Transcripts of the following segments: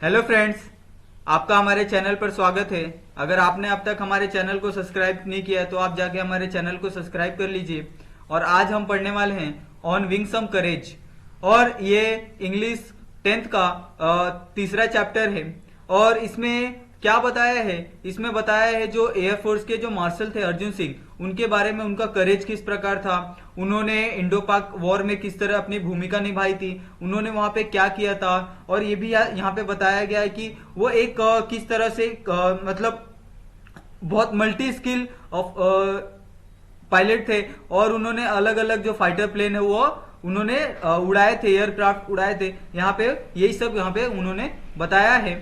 Hello friends, आपका हमारे channel पर स्वागत है। अगर आपने अब तक हमारे चैनल को सब्सक्राइब नहीं किया है तो आप जाके हमारे चैनल को सब्सक्राइब कर लीजिए। और आज हम पढ़ने वाले हैं ऑन विंग सम करेज, और ये इंग्लिश 10th का तीसरा चैप्टर है। और इसमें क्या बताया है? इसमें बताया है जो एयरफोर्स के जो मार्शल थे अर्जुन सिंह, उनके बारे में, उनका करेज किस प्रकार था, उन्होंने इंडो पाक वॉर में किस तरह अपनी भूमिका निभाई थी, उन्होंने वहां पे क्या किया था। और ये भी यहाँ पे बताया गया है कि वो एक किस तरह से मतलब बहुत मल्टी स्किल ऑफ पायलट थे, और उन्होंने अलग अलग जो फाइटर प्लेन है वो उन्होंने उड़ाए थे, एयरक्राफ्ट उड़ाए थे। यहाँ पे यही सब यहाँ पे उन्होंने बताया है।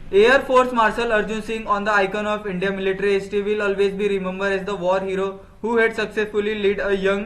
Air Force Marshal Arjun Singh, on the icon of India military history, will always be remembered as the war hero who had successfully led a young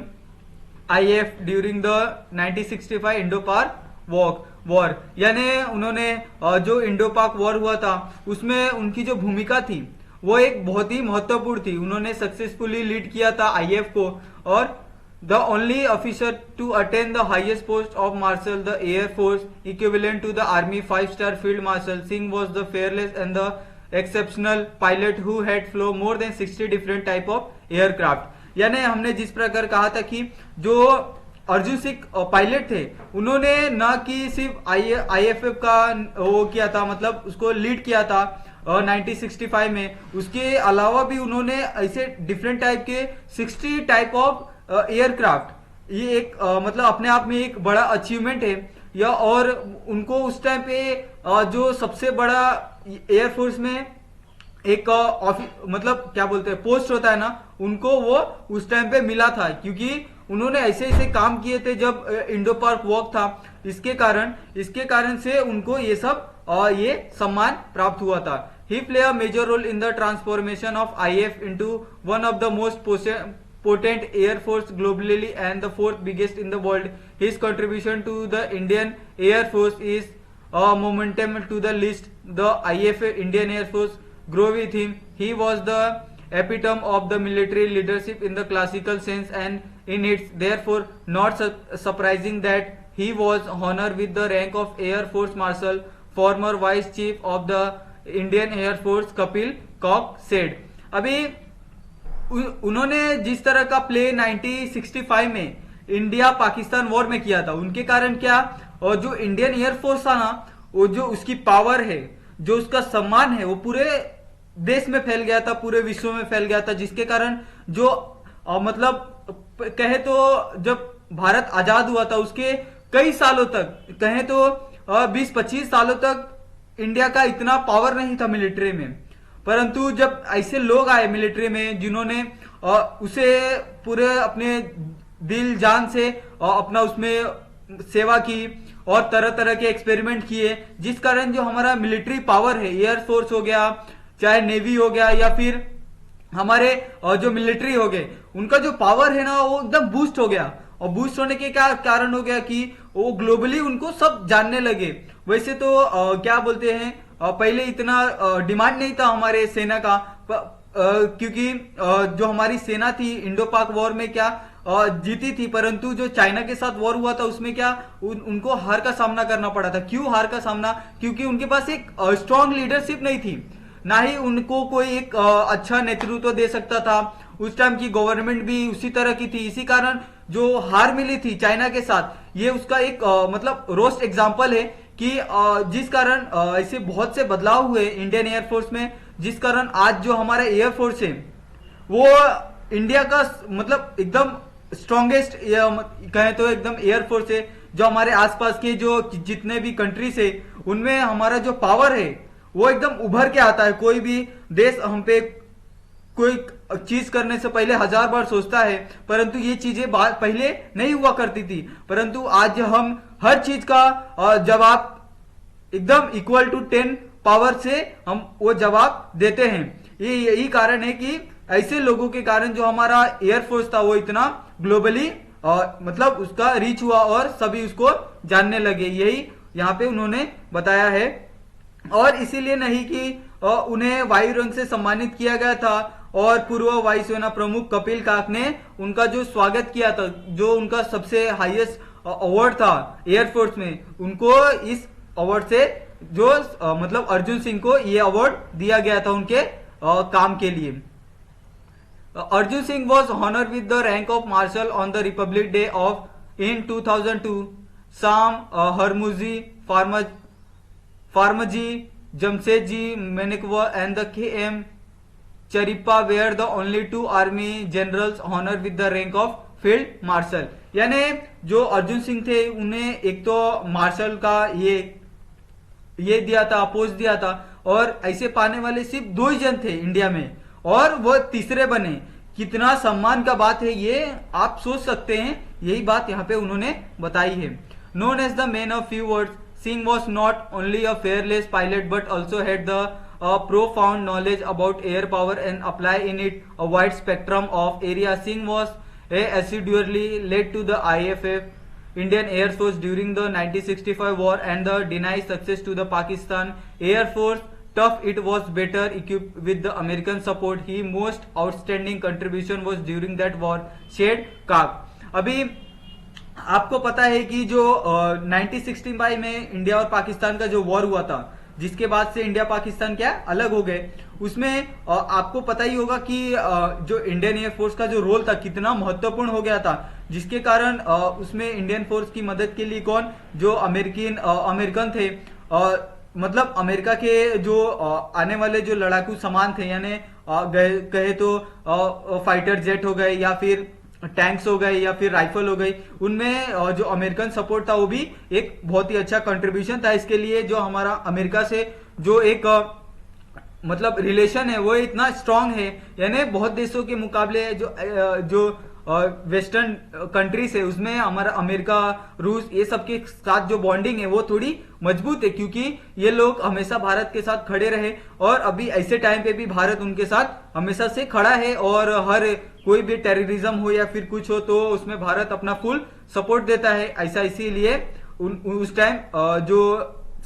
IAF during the 1965 Indo-Pak war। यानी उन्होंने जो Indo पाक war हुआ था उसमें उनकी जो भूमिका थी वो एक बहुत ही महत्वपूर्ण थी। उन्होंने सक्सेसफुली लीड किया था आईएएफ को, और the only officer to attain the highest post of marshal, the air force equivalent to the army 5-star field marshal, Singh was the fearless and the exceptional pilot who had flown more than 60 different type of aircraft। यानी हमने जिस प्रकार कहा था कि जो Arjun Singh pilot थे, उन्होंने न कि सिर्फ आईएफएफ का वो किया था, मतलब उसको लीड किया था 1965 में, उसके अलावा भी उन्होंने ऐसे डिफरेंट टाइप के 60 टाइप ऑफ एयरक्राफ्ट, ये एक मतलब अपने आप में एक बड़ा अचीवमेंट है। या और उनको उस टाइम पे जो सबसे बड़ा एयरफोर्स में एक मतलब क्या बोलते हैं पोस्ट होता है ना, उनको वो उस टाइम पे मिला था, क्योंकि उन्होंने ऐसे ऐसे काम किए थे जब इंडो पाक वॉर था। इसके कारण से उनको ये सब ये सम्मान प्राप्त हुआ था। He play a major role in the transformation of IAF into one of the most potent air force globally and the fourth biggest in the world. His contribution to the Indian Air Force is momentum to the list. The IAF Indian Air Force grow with him. He was the epitome of the military leadership in the classical sense, and in its therefore not surprising that he was honored with the rank of Air Force Marshal. Former Vice Chief of the Indian Air Force Kapil Cock said। अभी उन्होंने जिस तरह का play 1965 में India Pakistan war में किया था, उनके कारण क्या, और जो इंडियन एयरफोर्स था ना, वो जो उसकी पावर है, जो उसका सम्मान है, वो पूरे देश में फैल गया था, पूरे विश्व में फैल गया था। जिसके कारण जो मतलब कहे तो जब भारत आजाद हुआ था उसके कई सालों तक, कहे तो 20-25 सालों तक इंडिया का इतना पावर नहीं था मिलिट्री में। परंतु जब ऐसे लोग आए मिलिट्री में जिन्होंने उसे पूरे अपने दिल जान से अपना उसमें सेवा की और तरह तरह के एक्सपेरिमेंट किए, जिस कारण जो हमारा मिलिट्री पावर है, एयरफोर्स हो गया, चाहे नेवी हो गया, या फिर हमारे जो मिलिट्री हो गए, उनका जो पावर है ना वो एकदम बूस्ट हो गया। और बूस्ट होने के क्या कारण हो गया कि वो ग्लोबली उनको सब जानने लगे। वैसे तो क्या बोलते हैं, पहले इतना डिमांड नहीं था हमारे सेना का, क्योंकि जो हमारी सेना थी इंडो पाक वॉर में क्या जीती थी, परंतु जो चाइना के साथ वॉर हुआ था उसमें क्या उनको हार का सामना करना पड़ा था। क्यों हार का सामना? क्योंकि उनके पास एक स्ट्रांग लीडरशिप नहीं थी, ना ही उनको कोई एक अच्छा नेतृत्व दे सकता था। उस टाइम की गवर्नमेंट भी उसी तरह की थी। इसी कारण जो हार मिली थी चाइना के साथ, ये उसका एक मतलब रोस्ट एग्जाम्पल है कि जिस कारण ऐसे बहुत से बदलाव हुए इंडियन एयरफोर्स में, जिस कारण आज जो हमारा एयरफोर्स है वो इंडिया का मतलब एकदम स्ट्रॉन्गेस्ट कहें तो एकदम एयरफोर्स है। जो हमारे आसपास के जो जितने भी कंट्रीज है उनमें हमारा जो पावर है वो एकदम उभर के आता है। कोई भी देश हम पे कोई चीज करने से पहले 1000 बार सोचता है, परंतु ये चीजें पहले नहीं हुआ करती थी। परंतु आज हम हर चीज का जवाब एकदम इक्वल टू 10 पावर से हम वो जवाब देते हैं। ये यही कारण है कि ऐसे लोगों के कारण जो हमारा एयरफोर्स था वो इतना ग्लोबली मतलब उसका रीच हुआ और सभी उसको जानने लगे। यही यहाँ पे उन्होंने बताया है। और इसीलिए नहीं कि उन्हें वायु रंग से सम्मानित किया गया था, और पूर्व वायुसेना प्रमुख कपिल काक ने उनका जो स्वागत किया था, जो उनका सबसे हाईएस्ट अवार्ड था एयरफोर्स में, उनको इस अवार्ड से जो मतलब अर्जुन सिंह को ये अवार्ड दिया गया था उनके काम के लिए। Arjun Singh was honored with the rank of Marshal on the Republic Day of in 2002. Sam Harmuzi, Farmaji, Jamshedji Manikwa and the K.M. Charippa were the only two army generals honored with the rank of Field Marshal. यानी जो अर्जुन सिंह थे उन्हें एक तो martial का ये दिया था, पोस्ट दिया था, और ऐसे पाने वाले सिर्फ 2 ही जन थे इंडिया में, और वो तीसरे बने। कितना सम्मान का बात है ये आप सोच सकते हैं। यही बात यहाँ पे उन्होंने बताई है। Known as the man of few words, Singh was not only a fearless pilot but also had the profound knowledge about air power and apply in it a wide spectrum of area. Singh was assiduously led to the IFF, Indian Air Force, during the 1965 war and the denied success to the Pakistan Air Force. Tough it was better equipped with the American support. His most outstanding contribution was during that war, said Kaak. अभी आपको पता है कि जो 1965 में India और पाकिस्तान का जो वॉर हुआ था, जिसके बाद से इंडिया पाकिस्तान क्या अलग हो गए, उसमें आपको पता ही होगा कि जो इंडियन एयरफोर्स का जो रोल था कितना महत्वपूर्ण हो गया था, जिसके कारण उसमें इंडियन फोर्स की मदद के लिए कौन, जो अमेरिकन थे, मतलब अमेरिका के जो आने वाले जो लड़ाकू सामान थे, यानी कहे तो फाइटर जेट हो गए या फिर टैंक्स हो गए या फिर राइफल हो गई, उनमें जो अमेरिकन सपोर्ट था वो भी एक बहुत ही अच्छा कंट्रीब्यूशन था। इसके लिए जो हमारा अमेरिका से जो एक मतलब रिलेशन है वो इतना स्ट्रांग है, यानी बहुत देशों के मुकाबले जो वेस्टर्न कंट्रीज है उसमें हमारा अमेरिका, रूस, ये सब के साथ जो बॉन्डिंग है वो थोड़ी मजबूत है, क्योंकि ये लोग हमेशा भारत के साथ खड़े रहे और अभी ऐसे टाइम पे भी भारत उनके साथ हमेशा से खड़ा है, और हर कोई भी टेररिज्म हो या फिर कुछ हो तो उसमें भारत अपना फुल सपोर्ट देता है। ऐसा इसीलिए उस टाइम जो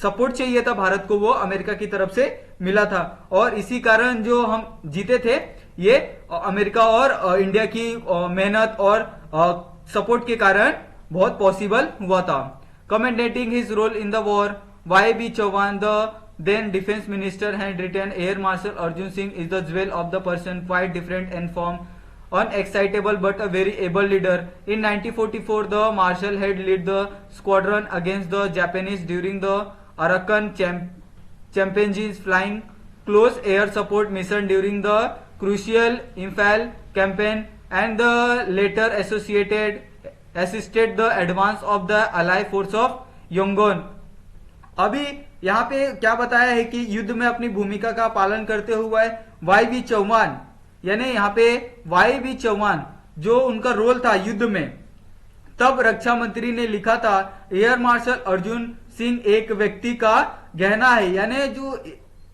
सपोर्ट चाहिए था भारत को वो अमेरिका की तरफ से मिला था, और इसी कारण जो हम जीते थे ये अमेरिका और इंडिया की मेहनत और सपोर्ट के कारण बहुत पॉसिबल हुआ था। Commending his role in the war, Y.B. Chauhan, the then defense minister, had written, Air Marshal Arjun Singh is the jewel of the person, quite different and form, unexcitable but a very able leader. In 1944, the Marshal had led the squadron against the Japanese during the Arakan Championship flying close air support mission during the crucial Imphal campaign, and the later assisted the advance of the Allied force of Yangon. अभी यहाँ पे क्या बताया है कि युद्ध में अपनी भूमिका का पालन करते हुए Y.B. चौहान, यानी यहाँ पे Y.B. चौहान जो उनका रोल था युद्ध में, तब रक्षा मंत्री ने लिखा था एयर मार्शल अर्जुन सिंह एक व्यक्ति का गहना है। यानी जो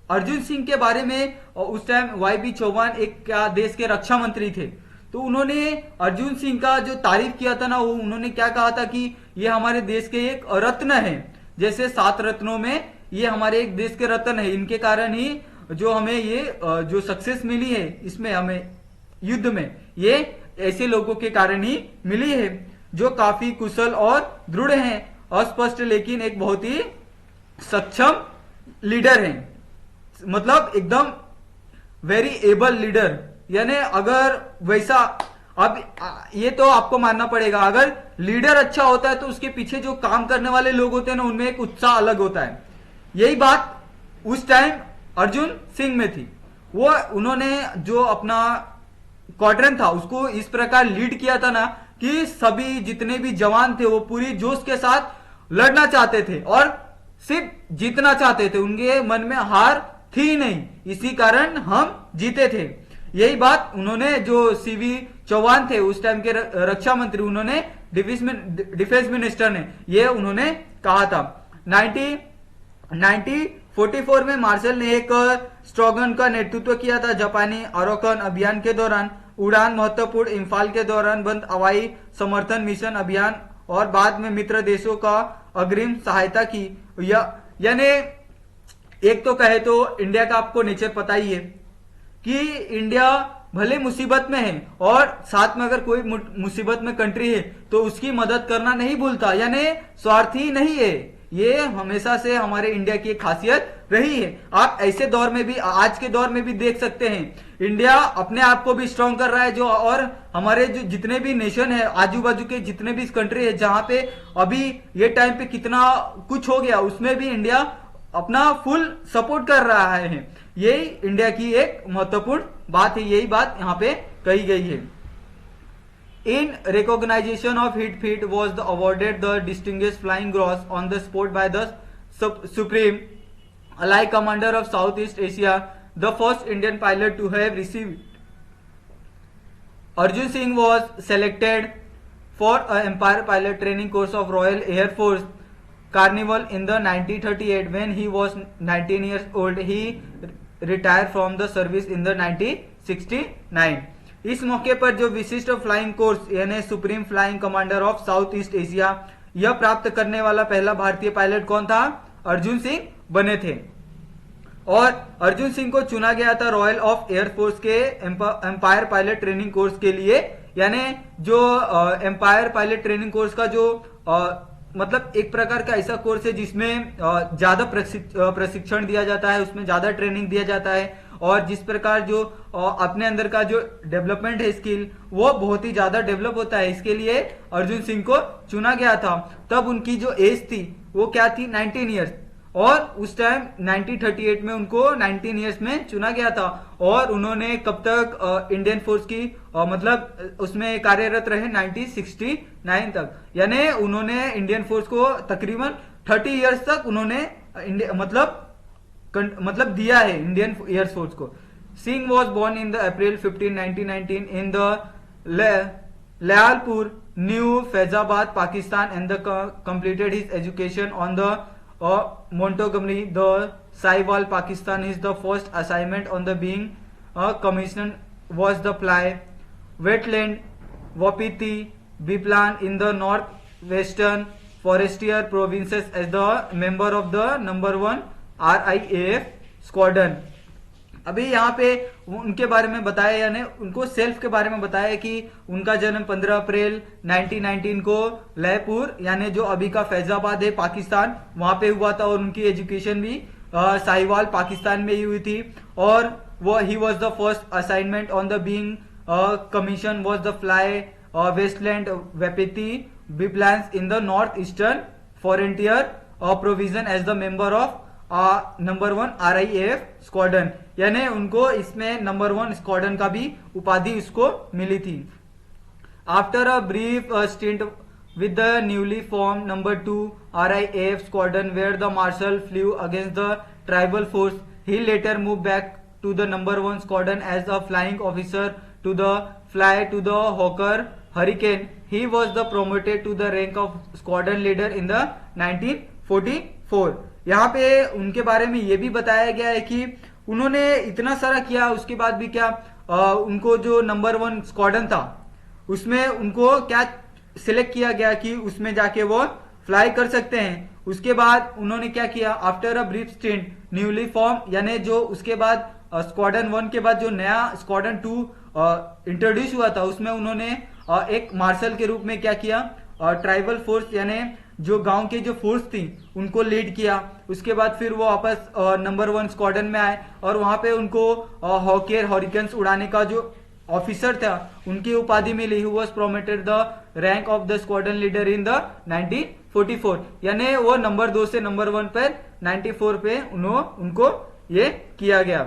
अर्जुन सिंह के बारे में उस टाइम Y.B. चौहान एक क्या देश के रक्षा मंत्री थे, तो उन्होंने अर्जुन सिंह का जो तारीफ किया था ना, वो उन्होंने क्या कहा था कि ये हमारे देश के एक रत्न है, जैसे 7 रत्नों में ये हमारे एक देश के रत्न है, इनके कारण ही जो हमें ये जो सक्सेस मिली है इसमें हमें युद्ध में, ये ऐसे लोगों के कारण ही मिली है जो काफी कुशल और दृढ़ हैं, अस्पष्ट लेकिन एक बहुत ही सक्षम लीडर हैं, मतलब एकदम वेरी एबल लीडर। यानी अगर वैसा, अब ये तो आपको मानना पड़ेगा, अगर लीडर अच्छा होता है तो उसके पीछे जो काम करने वाले लोग होते हैं ना, उनमें एक उत्साह अलग होता है। यही बात उस टाइम अर्जुन सिंह में थी। वो उन्होंने जो अपना क्वाड्रन था उसको इस प्रकार लीड किया था ना कि सभी जितने भी जवान थे वो पूरी जोश के साथ लड़ना चाहते थे और सिर्फ जीतना चाहते थे, उनके मन में हार थी नहीं, इसी कारण हम जीते थे। यही बात उन्होंने जो C.V. चौहान थे उस टाइम के रक्षा मंत्री, उन्होंने डिफेंस मिनिस्टर ने ये उन्होंने कहा था। 1944 में मार्शल ने एक स्ट्रोगन का नेतृत्व किया था जापानी अराकन अभियान के दौरान, उड़ान महत्वपूर्ण इम्फाल के दौरान बंद हवाई समर्थन मिशन अभियान, और बाद में मित्र देशों का अग्रिम सहायता की। यानी एक तो कहे तो इंडिया का आपको नेचर पता ही है कि इंडिया भले मुसीबत में है और साथ में अगर कोई मुसीबत में कंट्री है तो उसकी मदद करना नहीं भूलता, यानी स्वार्थी नहीं है। ये हमेशा से हमारे इंडिया की एक खासियत रही है। आप ऐसे दौर में भी, आज के दौर में भी देख सकते हैं इंडिया अपने आप को भी स्ट्रांग कर रहा है, जो और हमारे जो जितने भी नेशन है, आजू बाजू के जितने भी कंट्री है जहां पे अभी ये टाइम पे कितना कुछ हो गया, उसमें भी इंडिया अपना फुल सपोर्ट कर रहा है। यही इंडिया की एक महत्वपूर्ण बात है, यही बात यहाँ पे कही गई है। In recognition of his feat was awarded the Distinguished Flying Cross on the spot by the Supreme Allied Commander of Southeast Asia, the first Indian pilot to have received. Arjun Singh was selected for an Empire Pilot Training Course of Royal Air Force Carnival in the 1938. When he was 19 years old, he retired from the service in the 1969. इस मौके पर जो विशिष्ट flying course यानी supreme flying commander of south east Asia यह प्राप्त करने वाला पहला भारतीय पायलट कौन था? अर्जुन सिंह बने थे। और अर्जुन सिंह को चुना गया था रॉयल ऑफ एयरफोर्स के एम्पायर पायलट ट्रेनिंग कोर्स के लिए, यानी जो एम्पायर पायलट ट्रेनिंग कोर्स का जो मतलब एक प्रकार का ऐसा कोर्स है जिसमें ज्यादा प्रशिक्षण दिया जाता है, उसमें ज्यादा ट्रेनिंग दिया जाता है, और जिस प्रकार जो अपने अंदर का जो डेवलपमेंट है स्किल वो बहुत ही ज्यादा डेवलप होता है। इसके लिए अर्जुन सिंह को चुना गया था। तब उनकी जो एज थी वो क्या थी? 19 ईयर्स। और उस टाइम 1938 में उनको 19 ईयर्स में चुना गया था। और उन्होंने कब तक इंडियन फोर्स की मतलब उसमें कार्यरत रहे? 1969 तक, यानी उन्होंने इंडियन फोर्स को तकरीबन 30 ईयर्स तक उन्होंने मतलब दिया है इंडियन एयर फोर्स को। Singh was born in the April 15, 1919 in the Lyallpur, new Faizabad, Pakistan, and completed his education on the Montgomery, the Sahiwal, Pakistan. His the first assignment on the being commissioned was the fly wetland Wapiti Biplan in the northwestern Forestier provinces as the member of the number 1 RIAF squadron. अभी यहाँ पे उनके बारे में बताया, यानी उनको self के बारे में बताया कि उनका जन्म 15 अप्रैल 1919 को लयपुर यानी जो अभी का फैजाबाद है पाकिस्तान, वहां पे हुआ था। और उनकी एजुकेशन भी साहिवाल पाकिस्तान में ही हुई थी। और वो he was the first assignment on the being commission was the fly Westland Wapiti biplanes in the North Eastern Frontier Province as the member of number 1 RIAF squadron, यानी उनको इसमें नंबर 1 स्क्वाड्रन का भी उपाधि उसको मिली थी। After a brief stint with the newly form number 2 RIAF squadron where the marshal flew against the tribal force, he later move back to the number 1 squadron as a flying officer to the fly to the Hawker Hurricane. He was the promoted to the rank of squadron leader in the 1944। यहाँ पे उनके बारे में ये भी बताया गया है कि उन्होंने इतना सारा किया, उसके बाद भी क्या उनको जो नंबर 1 स्क्वाड्रन था उसमें उनको क्या सिलेक्ट किया गया कि उसमें जाके वो फ्लाई कर सकते हैं। उसके बाद उन्होंने क्या किया? After a brief stint newly form, यानी जो उसके बाद स्क्वाड्रन 1 के बाद जो नया स्क्वाड्रन 2 इंट्रोड्यूस हुआ था उसमें उन्होंने एक मार्शल के रूप में क्या किया? ट्राइबल फोर्स यानी जो गांव के जो फोर्स थी उनको लीड किया। उसके बाद फिर वो वापस नंबर 1 स्क्वाड्रन में आए और वहां पे उनको हॉकर हॉरिकेन्स उड़ाने का जो ऑफिसर था उनकी उपाधि मिली। He was promoted the rank of the squadron leader in the 1944, यानी वो नंबर 2 से नंबर 1 पर 94 पे उनको ये किया गया।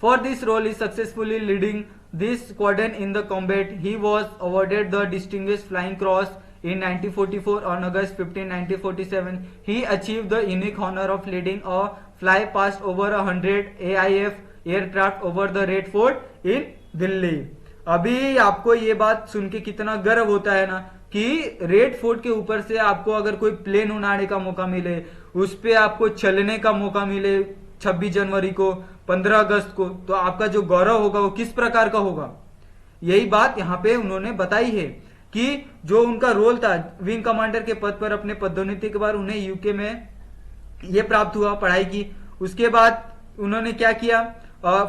For this role is successfully leading this squadron in the combat, he was awarded the distinguished flying cross in 1944. On August 15, 1947, he achieved the unique honor of leading a fly past over 100 AIF aircraft over the Red Fort in Delhi. अभी आपको ये बात सुन के कितना गर्व होता है ना कि रेड फोर्ट के ऊपर से आपको अगर कोई प्लेन उड़ाने का मौका मिले, उस पे आपको चलने का मौका मिले 26 जनवरी को, 15 अगस्त को, तो आपका जो गौरव होगा वो किस प्रकार का होगा। यही बात यहाँ पे उन्होंने बताई है कि जो उनका रोल था विंग कमांडर के पद पर अपने पदोन्नति के बाद उन्हें यूके में ये प्राप्त हुआ पढ़ाई की। उसके बाद उन्होंने क्या किया?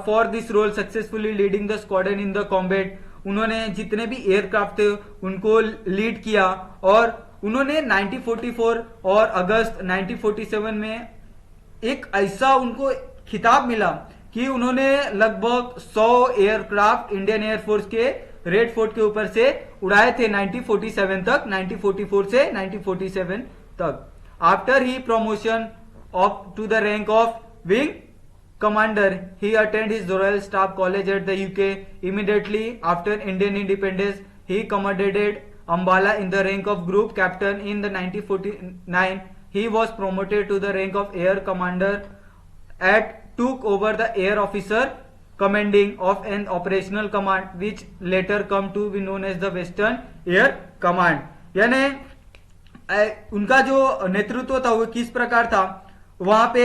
For this role successfully leading the squadron in the combat, उन्होंने जितने भी एयरक्राफ्ट थे उनको लीड किया और उन्होंने 1944 और अगस्त 1947 में एक ऐसा उनको खिताब मिला कि उन्होंने लगभग 100 एयरक्राफ्ट इंडियन एयरफोर्स के रेड फोर्ट के ऊपर से उड़ाए थे 1947 तक, 1944 से 1947 तक। After he promotion of to the rank of wing commander, he attended his Royal Staff College at the UK. Immediately after Indian independence, he commanded Ambala in the rank of group captain. In the 1949, he was promoted to the rank of air commander and took over the air officer commanding of an operational command, which later come to be known as the Western Air Command. यानी उनका जो नेतृत्व था वो किस प्रकार था, वहां पे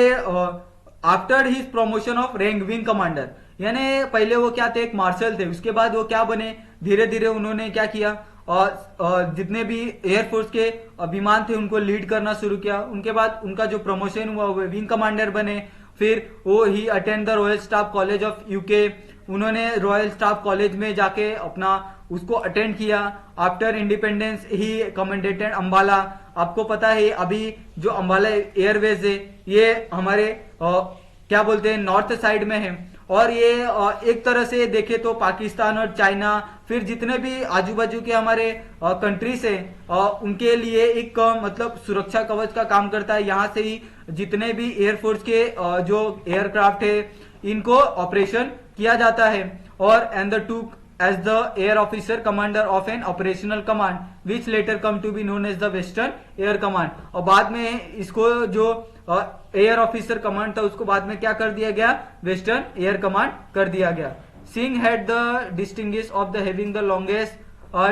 after his promotion of rank wing commander, यानी पहले वो क्या थे, एक मार्शल थे, उसके बाद वो क्या बने, धीरे धीरे उन्होंने क्या किया और जितने भी एयरफोर्स के विमान थे उनको लीड करना शुरू किया। उनके बाद उनका जो प्रमोशन हुआ वो विंग कमांडर बने। फिर वो he attend the royal staff college of UK, उन्होंने रॉयल स्टाफ कॉलेज में जाके अपना उसको अटेंड किया। After independence he commanded Ambala. आपको पता है अभी जो अंबाला एयरवेज है ये हमारे क्या बोलते हैं नॉर्थ साइड में है, और ये एक तरह से देखे तो पाकिस्तान और चाइना फिर जितने भी आजू बाजू के हमारे कंट्रीज है उनके लिए एक मतलब सुरक्षा कवच का काम करता है। यहाँ से ही जितने भी एयरफोर्स के जो एयरक्राफ्ट है इनको ऑपरेशन किया जाता है। और and the two as the air officer commander of an operational command which later come to be known as the Western Air Command। और बाद में इसको जो एयर ऑफिसर कमांड था उसको बाद में क्या कर दिया गया, वेस्टर्न एयर कमांड कर दिया गया। Singh had the distinguish of the having the longest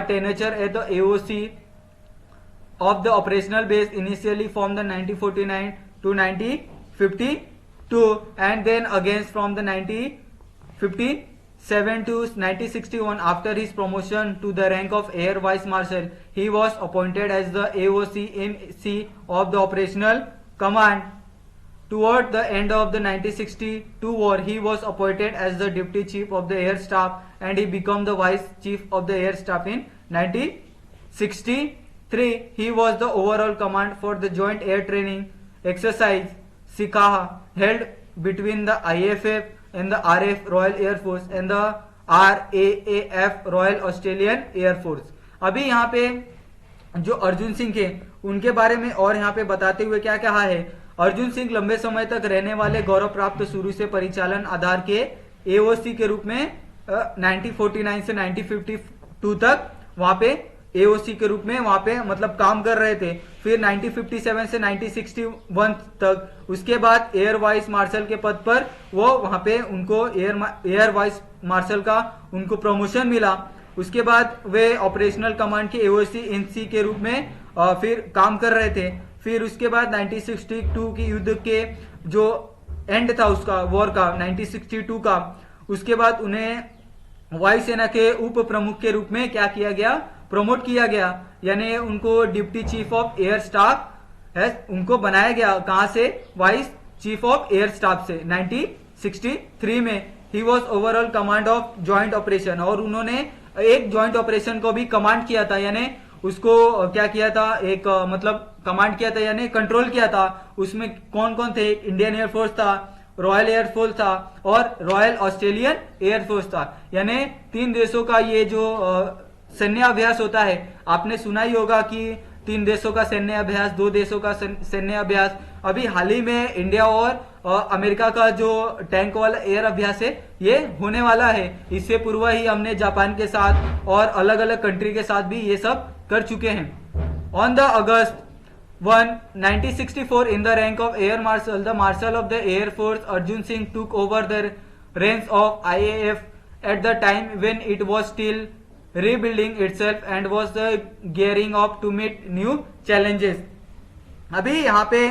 tenure at the AOC of the operational base initially from the 1949 to 1952 and then again from the 1957 to 1961. After his promotion to the rank of Air Vice Marshal, he was appointed as the AOC MC of the operational command. Toward the end of the 1962 war, he was appointed as the Deputy Chief of the Air Staff and he became the Vice Chief of the Air Staff in 1963. He was the overall command for the Joint Air Training Exercise Sikaha held between the IFF and the RAF Royal Air Force and the RAAF Royal Australian Air Force। अभी यहाँ पे जो अर्जुन सिंह के उनके बारे में और यहाँ पे बताते हुए क्या कहा है, अर्जुन सिंह लंबे समय तक रहने वाले गौरव प्राप्त शुरू से परिचालन आधार के AOC के रूप में 1949 से 1952 तक वहां पे AOC के रूप में वहां पे मतलब काम कर रहे थे। फिर 1957 से 1961 तक उसके बाद एयर वाइस मार्शल के पद पर वो वहां पे उनको एयर वाइस मार्शल का उनको प्रमोशन मिला। उसके बाद वे ऑपरेशनल कमांड के AOC NC के रूप में फिर काम कर रहे थे। फिर उसके बाद 1962 की युद्ध के जो एंड था उसका वॉर का 1962 का, उसके बाद उन्हें वायुसेना के उप प्रमुख के रूप में क्या किया गया, प्रमोट किया गया, यानी उनको deputy chief of air staff है उनको बनाया गया। कहां से, vice chief of air staff से 1963 में। He was overall command of joint operation, और उन्होंने एक ज्वाइंट ऑपरेशन को भी कमांड किया था, यानी उसको क्या किया था, एक मतलब कमांड किया था यानी कंट्रोल किया था। उसमें कौन कौन थे, इंडियन एयरफोर्स था, रॉयल एयरफोर्स था और रॉयल ऑस्ट्रेलियन एयरफोर्स था। यानी 3 देशों का ये जो सैन्य अभ्यास होता है, आपने सुना ही होगा कि 3 देशों का सैन्य अभ्यास, 2 देशों का सैन्य अभ्यास। अभी हाल ही में इंडिया और अमेरिका का जो टैंक वाला एयर अभ्यास है ये होने वाला है। इससे पूर्व ही हमने जापान के साथ और अलग अलग कंट्री के साथ भी ये सब कर चुके हैं। On the August 1, 1964 in the rank of Air Marshal, the Marshal of the Air Force Arjun Singh took over the reins of IAF at the time when it was still rebuilding itself and was gearing up to meet new challenges। अभी यहाँ पे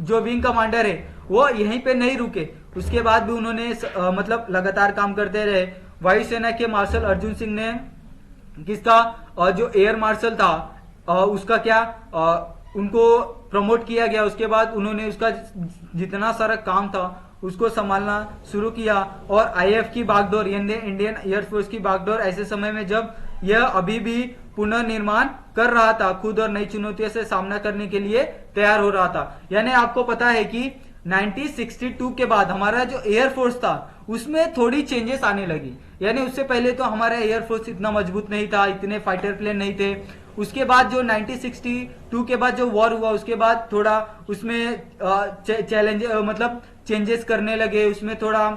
जो wing commander है वो यहीं पे नहीं रुके, उसके बाद भी उन्होंने मतलब लगातार काम करते रहे। वायुसेना के मार्शल अर्जुन सिंह ने किसका जो एयर मार्शल था उसका क्या उनको प्रमोट किया गया। उसके बाद उन्होंने उसका जितना सारा काम था उसको संभालना शुरू किया। और आईएफ की बागडोर यानी इंडियन एयरफोर्स की बागडोर ऐसे समय में जब यह अभी भी पुनर्निर्माण कर रहा था खुद और नई चुनौतियों से सामना करने के लिए तैयार हो रहा था। यानी आपको पता है कि 1962 के बाद हमारा जो एयरफोर्स था उसमें थोड़ी चेंजेस आने लगी। यानी उससे पहले तो हमारा एयरफोर्स इतना मजबूत नहीं था, इतने फाइटर प्लेन नहीं थे। उसके बाद जो 1962 के बाद जो वॉर हुआ उसके बाद थोड़ा उसमें चैलेंज मतलब चेंजेस करने लगे, उसमें थोड़ा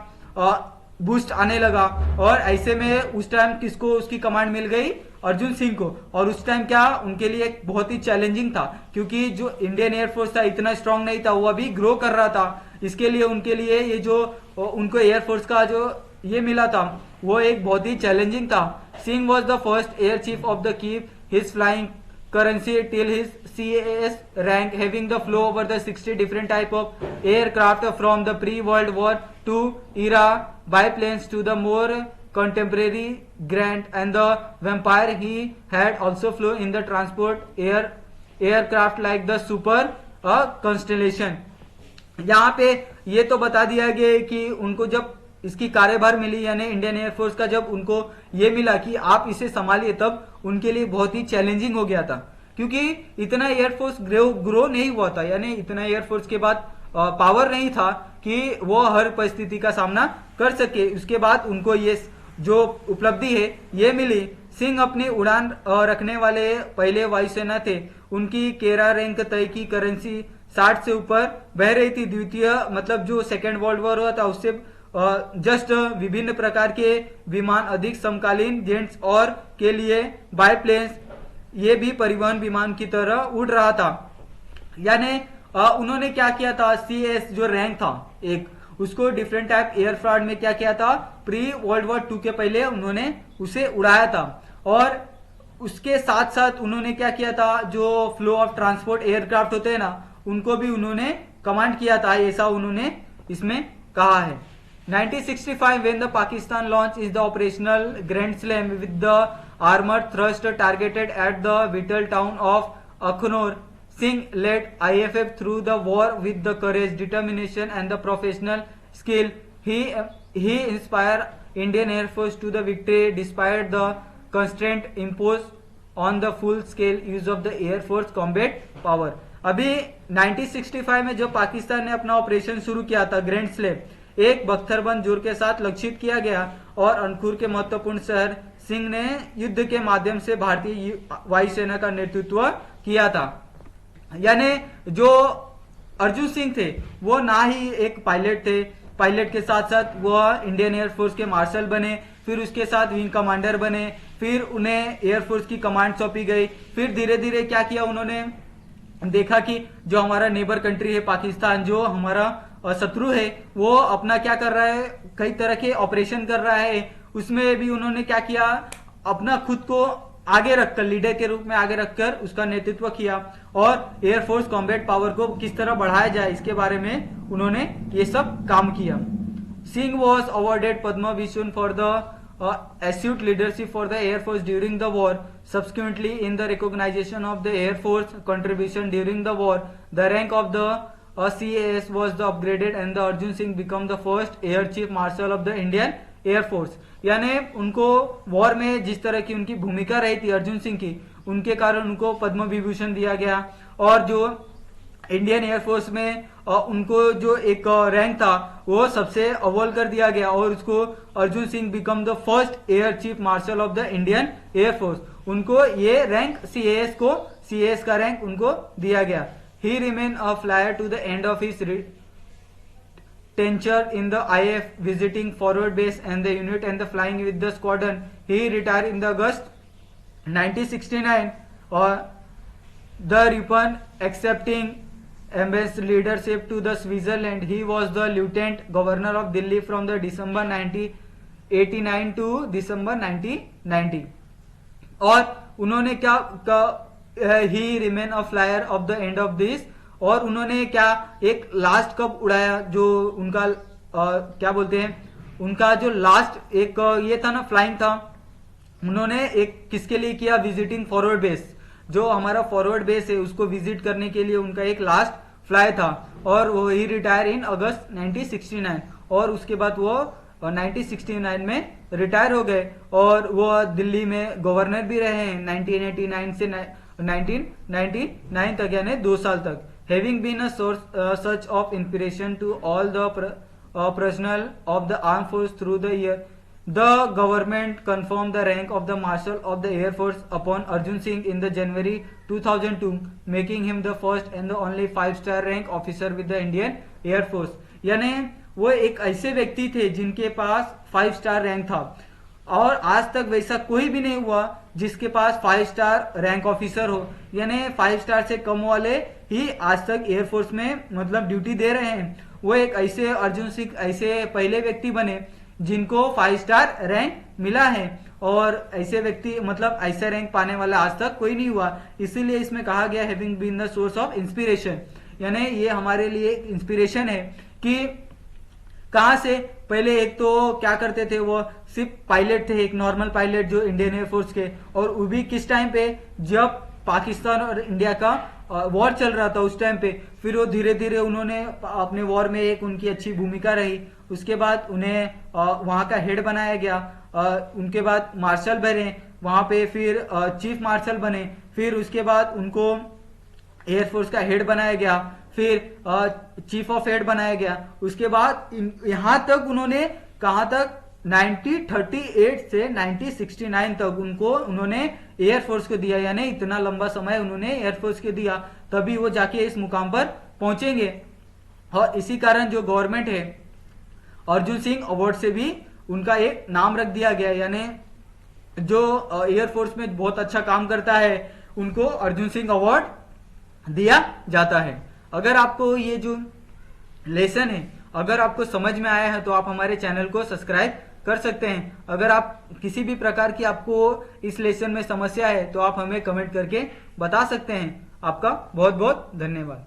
बूस्ट आने लगा। और ऐसे में उस टाइम किसको उसकी कमांड मिल गई? अर्जुन सिंह को। और उस टाइम क्या उनके लिए एक बहुत ही चैलेंजिंग था, क्योंकि जो इंडियन एयरफोर्स था इतना स्ट्रांग नहीं था, वो अभी ग्रो कर रहा था। इसके लिए उनके लिए ये जो उनको एयरफोर्स का जो ये मिला था वो एक बहुत ही चैलेंजिंग था। Singh was the first air chief of the keep his flying currency till his CAS rank, having the flow over the 60 different type of aircraft from the pre-World War II era biplanes to the more contemporary Grant and the Vampire. He had also flown in the transport aircraft like the Super Constellation. यहाँ पे ये तो बता दिया गया कि उनको जब इसकी कार्यभार मिली, यानी इंडियन एयरफोर्स का जब उनको ये मिला कि आप इसे संभालिए, तब उनके लिए बहुत ही चैलेंजिंग हो गया था, क्योंकि इतना एयरफोर्स ग्रो नहीं हुआ था। यानी इतना एयरफोर्स के बाद पावर नहीं था कि वो हर परिस्थिति का सामना कर सके। उसके बाद उनको ये जो उपलब्धि है ये मिली। सिंह अपनी उड़ान रखने वाले पहले वायुसेना थे। उनकी केरा रैंक तय की करेंसी 60 से ऊपर बह रही थी। द्वितीय मतलब जो सेकेंड वर्ल्ड वॉर हुआ था उससे जस्ट विभिन्न प्रकार के विमान अधिक समकालीन जेट्स और के लिए बायप्लेन्स ये भी परिवहन विमान की तरह उड़ रहा था। यानी उन्होंने क्या किया था, CS जो रैंक था एक, उसको डिफरेंट टाइप एयरक्राफ्ट में क्या किया था, प्री वर्ल्ड वॉर 2 के पहले उन्होंने उसे उड़ाया था। और उसके साथ साथ उन्होंने क्या किया था, जो फ्लो ऑफ ट्रांसपोर्ट एयरक्राफ्ट होते हैं ना, उनको भी उन्होंने कमांड किया था, ऐसा उन्होंने इसमें कहा है। 1965 when the Pakistan launched is the operational Grand Slam with the armored thrust targeted at the vital town of Akhnor. Singh led IFF through the war with the courage, determination and the professional skill. He inspired Indian Air Force to the victory despite the constraint imposed on the full scale use of the Air Force combat power. अभी 1965 में जब पाकिस्तान ने अपना operation शुरू किया था grand slam, एक बख्तरबंद जुर के साथ लक्षित किया गया और अनखुर के महत्वपूर्ण शहर सिंह ने युद्ध के माध्यम से भारतीय वायुसेना का नेतृत्व किया था। यानी जो अर्जुन सिंह थे वो ना ही एक पायलट थे, पायलट के साथ साथ वह इंडियन एयरफोर्स के मार्शल बने, फिर उसके साथ विंग कमांडर बने, फिर उन्हें एयरफोर्स की कमांड सौंपी गई। फिर धीरे धीरे क्या किया, उन्होंने देखा कि जो हमारा नेबर कंट्री है पाकिस्तान, जो हमारा शत्रु है, वो अपना क्या कर रहा है, कई तरह के ऑपरेशन कर रहा है। उसमें भी उन्होंने क्या किया, अपना खुद को आगे रखकर, लीडर के रूप में आगे रखकर उसका नेतृत्व किया और एयरफोर्स कॉम्बैट पावर को किस तरह बढ़ाया जाए इसके बारे में उन्होंने ये सब काम किया। Singh was awarded Padma Vibhushan for the astute leadership for the Air Force during the war. Subsequently, in the recognition of the Air Force contribution during the war, the rank of the CAS was the upgraded and the Arjun Singh become the first Air Chief Marshal of the Indian Air Force. यानी उनको war में जिस तरह की उनकी भूमिका रही थी अर्जुन सिंह की, उनके कारण उनको पद्म विभूषण दिया गया। और जो इंडियन एयरफोर्स में उनको जो एक रैंक था वो सबसे अव्वल कर दिया गया और उसको Arjun Singh become the first air chief marshal of the Indian air force. उनको ये रैंक CAS का रैंक उनको दिया गया। He remain a flyer to the end of his tenure in the IF, visiting forward base and the unit and the flying with the squadron. He retired in the August 1969 or the Ripon, accepting ambassador leadership to the Switzerland. He was the lieutenant governor of Delhi from the December 1989 to December 1990. और उन्होंने क्या ही remain a flyer of the end of this, और उन्होंने क्या एक last कब उड़ाया, जो उनका क्या बोलते हैं, उनका जो लास्ट एक ये था ना फ्लाइंग था, उन्होंने एक किसके लिए किया, विजिटिंग फॉरवर्ड बेस, जो हमारा फॉरवर्ड बेस है उसको विजिट करने के लिए उनका एक लास्ट फ्लाई था और वो ही रिटायर इन अगस्त 1969 और उसके बाद वो 1969 में रिटायर हो गए और वो दिल्ली में गवर्नर भी रहे हैं 1989 से 1999 तक, यानी 2 साल तक। Having been a source such of inspiration to all the personnel of the armed force through the year, the government confirmed the rank of the Marshal of the Air Force upon Arjun Singh in the January 2002, making him the first and the only 5-star rank officer with the Indian Air Force। यानी वो एक ऐसे व्यक्ति थे जिनके पास 5 star rank था और आज तक वैसा कोई भी नहीं हुआ जिसके पास 5 स्टार रैंक ऑफिसर हो, यानी 5 स्टार से कम वाले ही आज तक एयरफोर्स में मतलब ड्यूटी दे रहे हैं। वो एक ऐसे अर्जुन सिंह ऐसे पहले व्यक्ति बने जिनको 5 स्टार रैंक मिला है और ऐसे व्यक्ति मतलब ऐसे रैंक पाने वाला आज तक कोई नहीं हुआ। इसीलिए इसमें कहा गया having been the source of inspiration, यानी ये हमारे लिए इंस्पिरेशन है कि कहां से पहले एक तो क्या करते थे, वो सिर्फ पायलट थे, एक नॉर्मल पायलट जो इंडियन एयरफोर्स के, और वो भी किस टाइम पे जब पाकिस्तान और इंडिया का वॉर चल रहा था उस टाइम पे। फिर वो धीरे धीरे उन्होंने अपने वॉर में एक उनकी अच्छी भूमिका रही, उसके बाद उन्हें वहां का हेड बनाया गया, उनके बाद मार्शल बने वहां पे, फिर चीफ मार्शल बने, फिर उसके बाद उनको एयरफोर्स का हेड बनाया गया, फिर चीफ ऑफ हेड बनाया गया। उसके बाद यहां तक उन्होंने कहां तक 1938 से 1969 तक उन्होंने एयरफोर्स को दिया, यानी इतना लंबा समय उन्होंने एयरफोर्स को दिया, तभी वो जाके इस मुकाम पर पहुंचेंगे। और इसी कारण जो गवर्नमेंट है अर्जुन सिंह अवार्ड से भी उनका एक नाम रख दिया गया, यानी जो एयरफोर्स में बहुत अच्छा काम करता है उनको अर्जुन सिंह अवार्ड दिया जाता है। अगर आपको ये जो लेसन है अगर आपको समझ में आया है तो आप हमारे चैनल को सब्सक्राइब कर सकते हैं। अगर आप किसी भी प्रकार की आपको इस लेसन में समस्या है तो आप हमें कमेंट करके बता सकते हैं। आपका बहुत बहुत धन्यवाद।